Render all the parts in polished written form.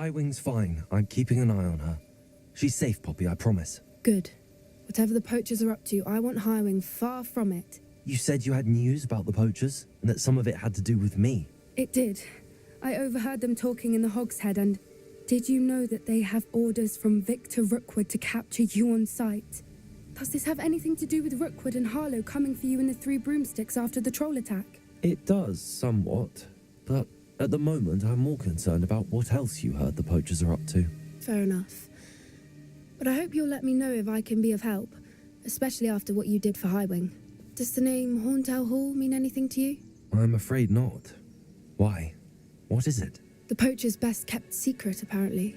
Highwing's fine. I'm keeping an eye on her. She's safe, Poppy, I promise. Good. Whatever the poachers are up to, I want Highwing far from it. You said you had news about the poachers, and that some of it had to do with me. It did. I overheard them talking in the Hogshead, and did you know that they have orders from Victor Rookwood to capture you on sight? Does this have anything to do with Rookwood and Harlow coming for you in the Three Broomsticks after the troll attack? It does, somewhat. But at the moment, I'm more concerned about what else you heard the poachers are up to. Fair enough. But I hope you'll let me know if I can be of help, especially after what you did for Highwing. Does the name Horntail Hall mean anything to you? I'm afraid not. Why? What is it? The poachers' best kept secret, apparently.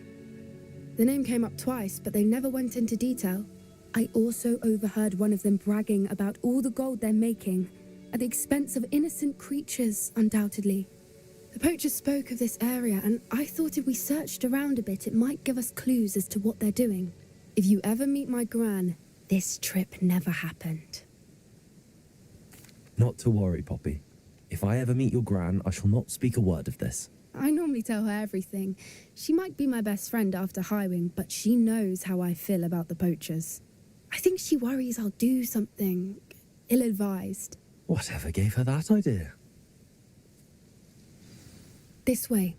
The name came up twice, but they never went into detail. I also overheard one of them bragging about all the gold they're making, at the expense of innocent creatures, undoubtedly. The poachers spoke of this area, and I thought if we searched around a bit, it might give us clues as to what they're doing. If you ever meet my gran, this trip never happened. Not to worry, Poppy. If I ever meet your gran, I shall not speak a word of this. I normally tell her everything. She might be my best friend after Highwing, but she knows how I feel about the poachers. I think she worries I'll do something ill-advised. Whatever gave her that idea? This way.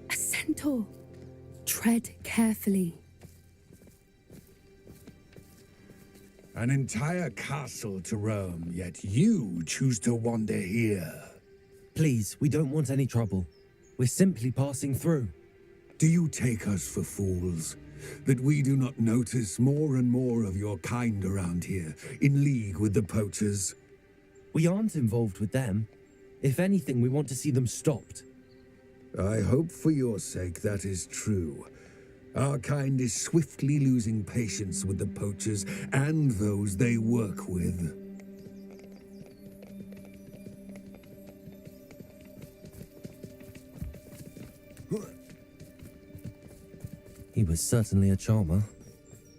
A centaur. Tread carefully. An entire castle to roam, yet you choose to wander here. Please, we don't want any trouble. We're simply passing through. Do you take us for fools? That we do not notice more and more of your kind around here, in league with the poachers? We aren't involved with them. If anything, we want to see them stopped. I hope for your sake that is true. Our kind is swiftly losing patience with the poachers and those they work with. He was certainly a charmer.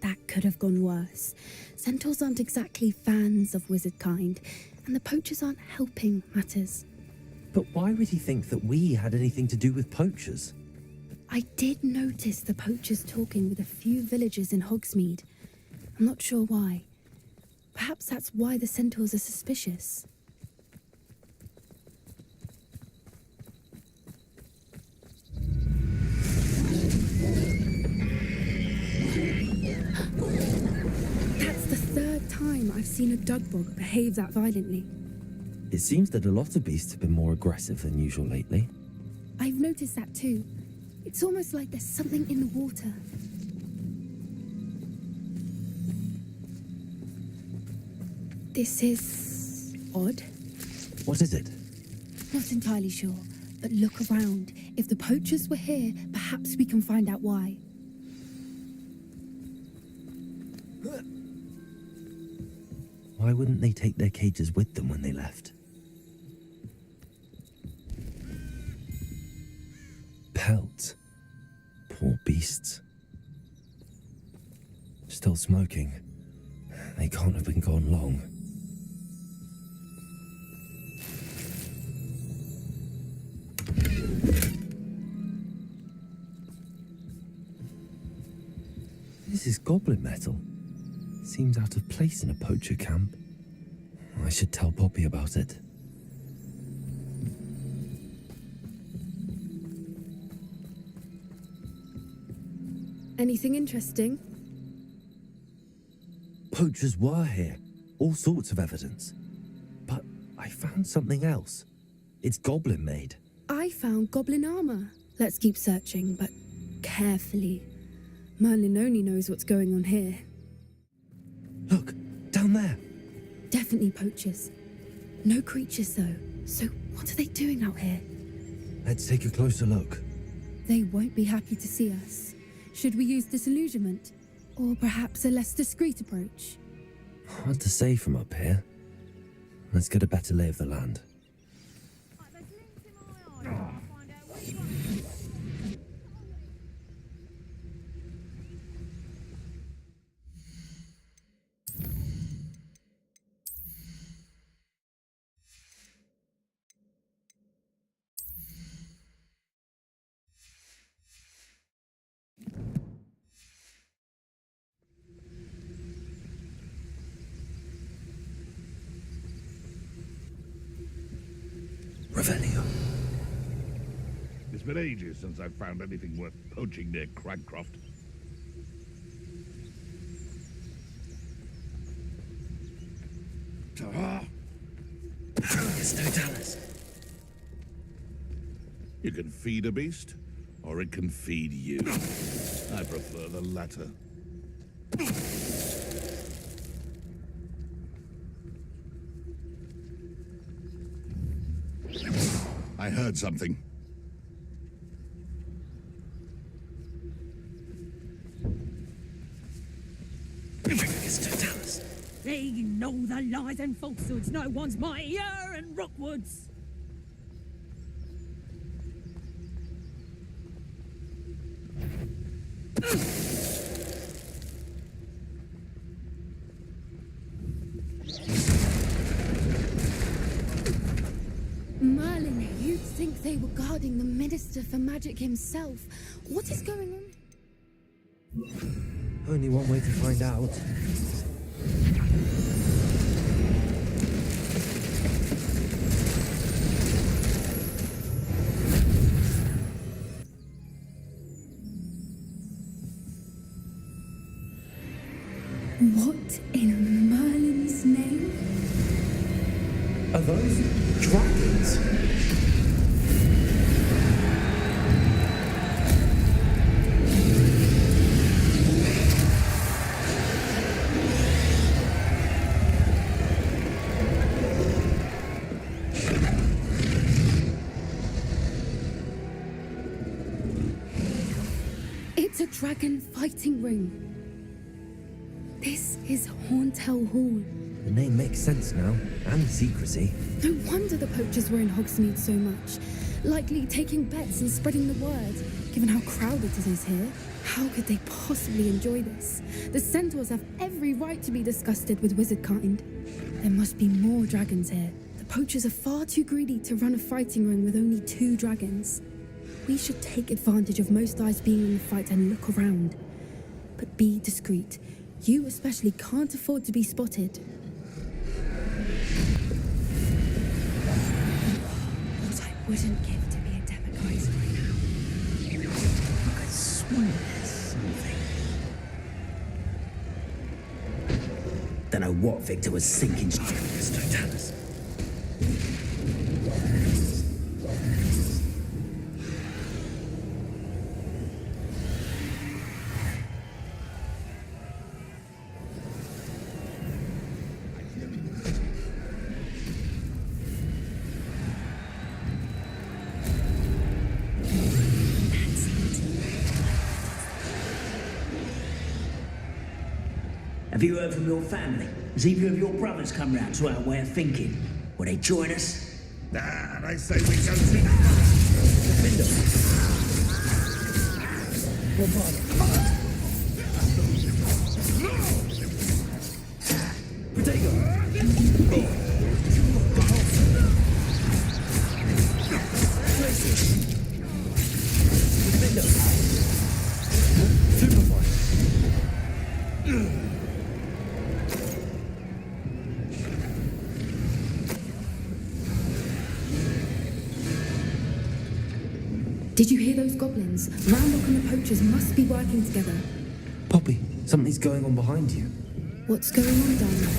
That could have gone worse. Centaurs aren't exactly fans of wizard kind, and the poachers aren't helping matters. But why would he think that we had anything to do with poachers? I did notice the poachers talking with a few villagers in Hogsmeade. I'm not sure why. Perhaps that's why the centaurs are suspicious. That's the third time I've seen a dugbog behave that violently. It seems that a lot of beasts have been more aggressive than usual lately. I've noticed that too. It's almost like there's something in the water. This is odd. What is it? Not entirely sure, but look around. If the poachers were here, perhaps we can find out why. Why wouldn't they take their cages with them when they left? Pelts. Poor beasts. Still smoking. They can't have been gone long. This is goblin metal. Seems out of place in a poacher camp. I should tell Poppy about it. Anything interesting? Poachers were here. All sorts of evidence. But I found something else. It's goblin made. I found goblin armor. Let's keep searching, but carefully. Merlin only knows what's going on here. Look, down there. Definitely poachers. No creatures, though. So what are they doing out here? Let's take a closer look. They won't be happy to see us. Should we use disillusionment? Or perhaps a less discreet approach? Hard to say from up here. Let's get a better lay of the land. Revelio. It's been ages since I've found anything worth poaching near Cragcroft. Totalis. You can feed a beast, or it can feed you. I prefer the latter. I heard something. Totalis. They know the lies and falsehoods no one's mightier in Rockwoods. Merlin, you'd think they were guarding the Minister for Magic himself. What is going on? Only one way to find out. What in Merlin's name? Are those dragons? It's a dragon fighting ring. This is Horntail Hall. The name makes sense now, and secrecy. No wonder the poachers were in Hogsmeade so much. Likely taking bets and spreading the word. Given how crowded it is here, how could they possibly enjoy this? The centaurs have every right to be disgusted with wizard kind. There must be more dragons here. The poachers are far too greedy to run a fighting ring with only 2 dragons. We should take advantage of most eyes being in the fight and look around. But be discreet. You especially can't afford to be spotted. What I wouldn't give to be a demiguise right now. I swear there's something. Don't know what Victor was thinking. Totalis. Have you heard from your family? Has either of your brothers come round to our way of thinking? Will they join us? And I say we go see. Did you hear those goblins? Roundlock and the poachers must be working together. Poppy, something's going on behind you. What's going on down there?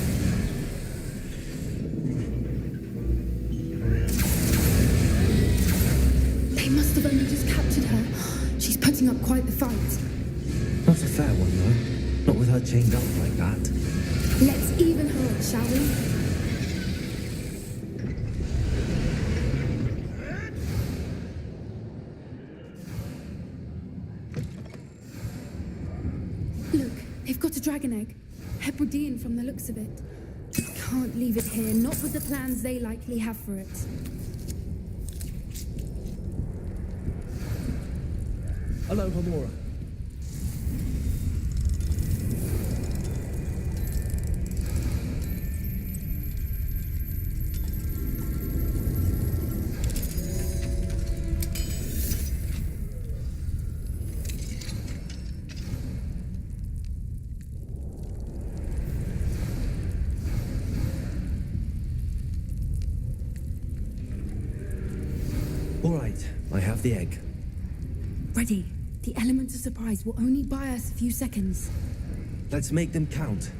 They must have only just captured her. She's putting up quite the fight. Not a fair one, though. Not with her chained up like that. Let's even her up, shall we? Look, they've got a dragon egg. Hebridean from the looks of it. Can't leave it here, not with the plans they likely have for it. Hello, Homora. Right, I have the egg. Ready. The element of surprise will only buy us a few seconds. Let's make them count.